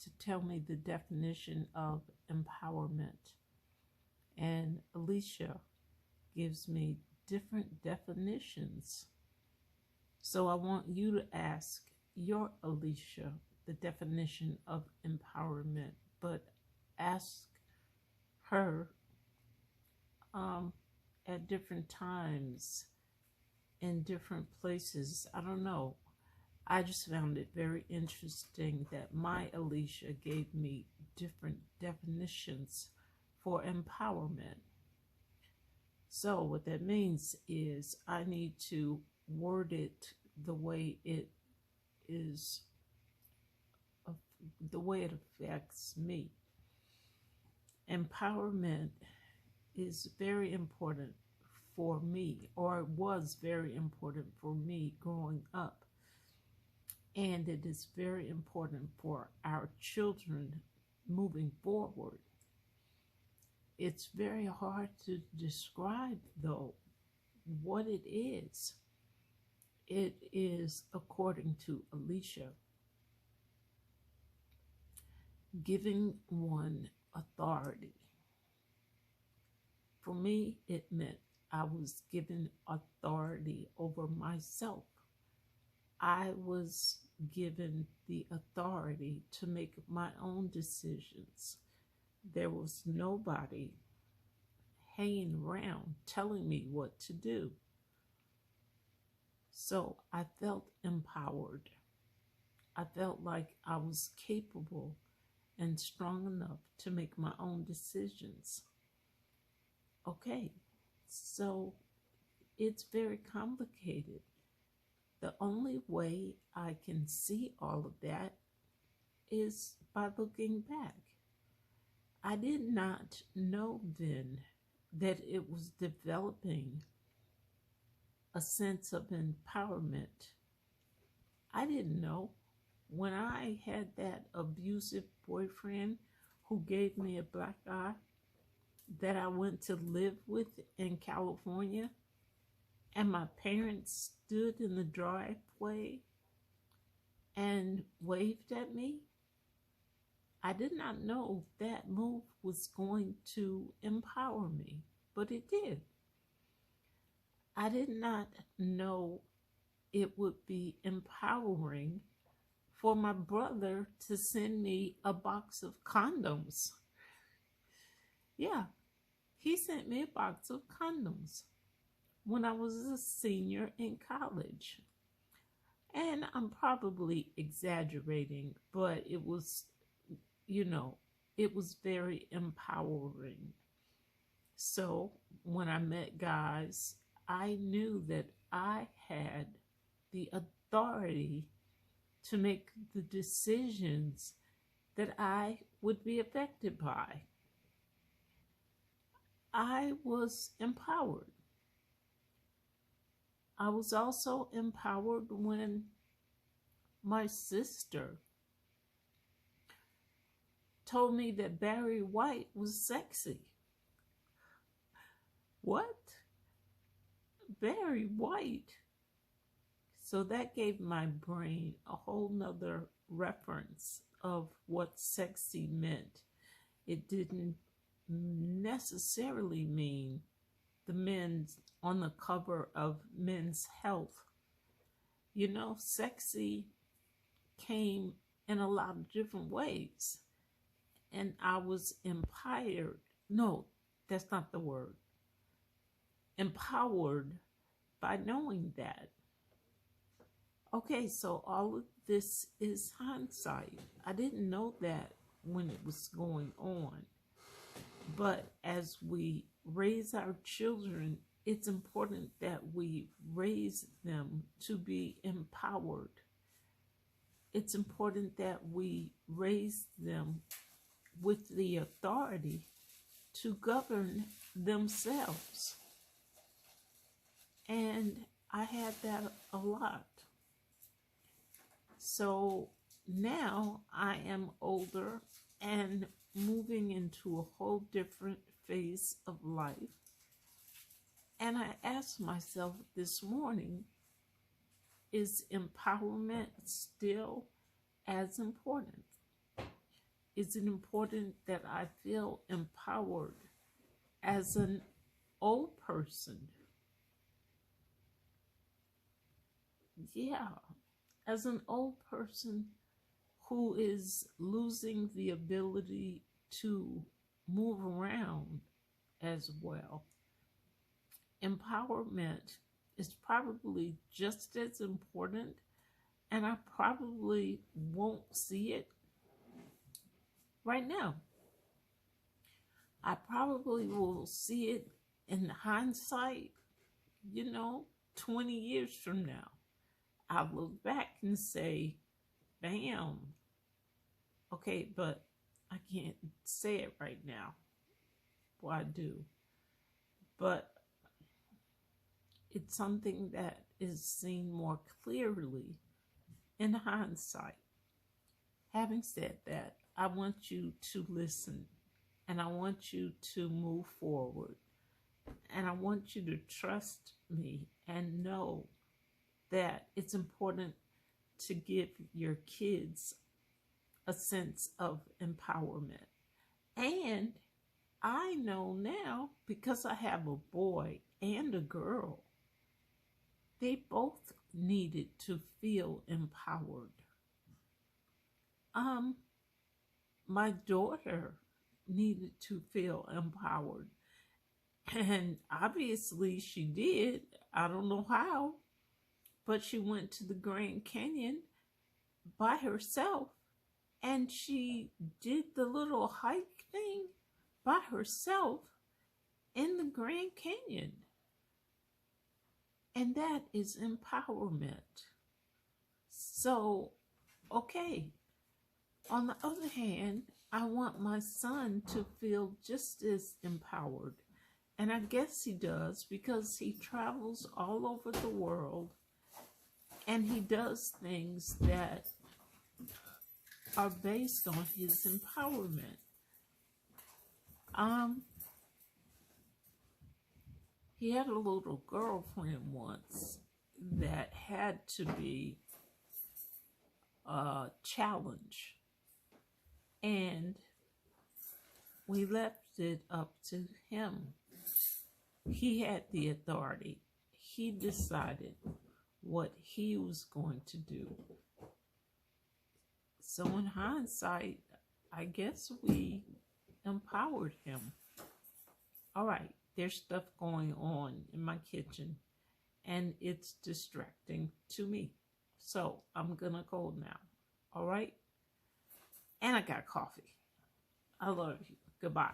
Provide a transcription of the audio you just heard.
to tell me the definition of empowerment. And Alicia gives me different definitions. So I want you to ask your Alicia the definition of empowerment, but ask her at different times in different places. I don't know. I just found it very interesting that my Alicia gave me different definitions for empowerment. So what that means is I need to word it the way it is, the way it affects me. Empowerment is very important for me, or it was very important for me growing up. And it is very important for our children moving forward. It's very hard to describe, though, what it is. It is, according to Alicia, giving one authority. For me, it meant I was given authority over myself. I was given the authority to make my own decisions. There was nobody hanging around telling me what to do. So I felt empowered. I felt like I was capable and strong enough to make my own decisions. Okay, so it's very complicated. The only way I can see all of that is by looking back. I did not know then that it was developing a sense of empowerment. I didn't know when I had that abusive boyfriend who gave me a black eye that I went to live with in California, and my parents stood in the driveway and waved at me. I did not know that move was going to empower me, but it did. I did not know it would be empowering for my brother to send me a box of condoms. Yeah, he sent me a box of condoms when I was a senior in college. And I'm probably exaggerating, but it was, it was very empowering. So when I met guys, I knew that I had the authority to make the decisions that I would be affected by. I was empowered. I was also empowered when my sister told me that Barry White was sexy. What? Barry White? So that gave my brain a whole nother reference of what sexy meant. It didn't necessarily mean the men on the cover of Men's Health. Sexy came in a lot of different ways. And I was empowered. No, that's not the word. Empowered by knowing that. Okay, so all of this is hindsight. I didn't know that when it was going on. But as we raise our children, it's important that we raise them to be empowered. It's important that we raise them with the authority to govern themselves. And I had that a lot. So now I am older and moving into a whole different phase of life. And I asked myself this morning, is empowerment still as important? is it important that I feel empowered as an old person? Yeah, as an old person who is losing the ability to move around as well. Empowerment is probably just as important, and I probably won't see it right now. I probably will see it in hindsight, 20 years from now. I'll look back and say, bam, okay, but I can't say it right now. Well, I do. But it's something that is seen more clearly in hindsight. Having said that, I want you to listen, and I want you to move forward, and I want you to trust me and know that it's important to give your kids a sense of empowerment. And I know now, because I have a boy and a girl, they both needed to feel empowered. My daughter needed to feel empowered, and obviously she did. I don't know how, but she went to the Grand Canyon by herself, and she did the little hike thing by herself in the Grand Canyon. And that is empowerment. So, okay. On the other hand, I want my son to feel just as empowered. And I guess he does, because he travels all over the world and he does things that are based on his empowerment. He had a little girlfriend once that had to be a challenge. And we left it up to him. He had the authority. He decided what he was going to do. So in hindsight, I guess we empowered him. All right, there's stuff going on in my kitchen, and it's distracting to me. So I'm gonna go now. All right? And I got coffee. I love you. Goodbye.